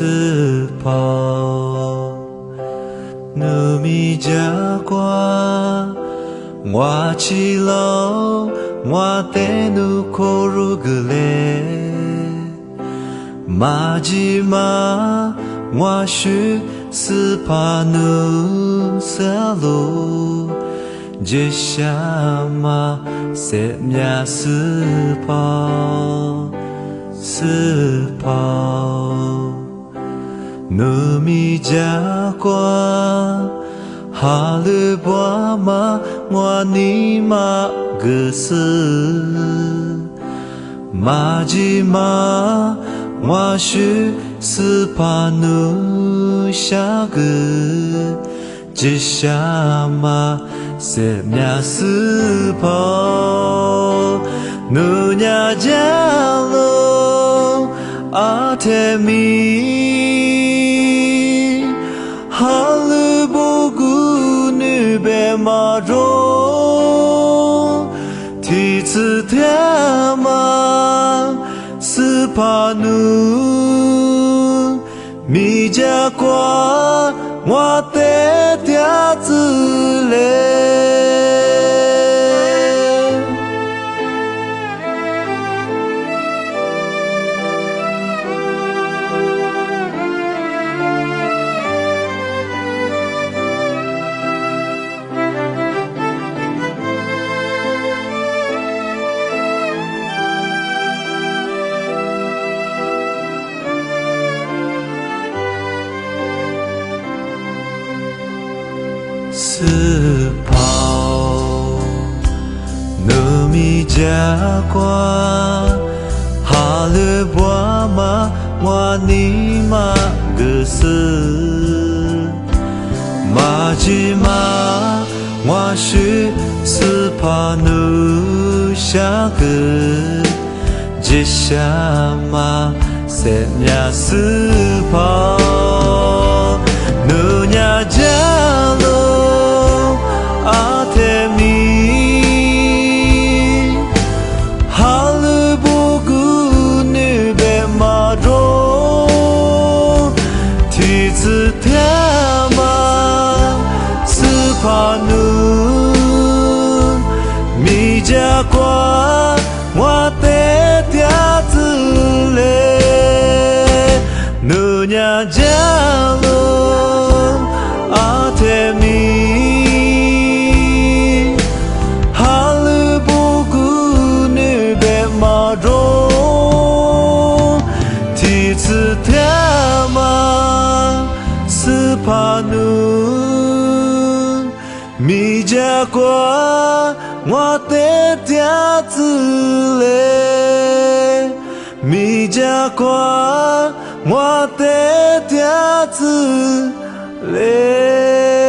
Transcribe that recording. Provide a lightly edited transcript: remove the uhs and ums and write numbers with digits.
斯跑，努米加瓜，我起楼，我得努口如个嘞，马吉马，我许斯帕努萨路，接下马塞米亚斯跑。斯跑，努米加瓜，哈鲁巴马，我尼玛个斯，马吉马，我许斯帕努下个，接下马塞米亚斯跑，努亚加罗。阿特米，哈鲁布古女贝马中，提次天马斯帕努，米加瓜我得嗲子嘞。斯跑，努米加瓜，哈鲁巴马，我尼玛个斯，马吉马，我许斯帕努下个，接下马塞米亚斯跑，努亚加罗。阿特米，哈鲁布古女贝马中，提次天马斯帕努，米加瓜我得嗲子嘞，努亚加罗阿特米。次天马斯帕努，米加瓜我得嗲子嘞，米加瓜我得嗲子嘞。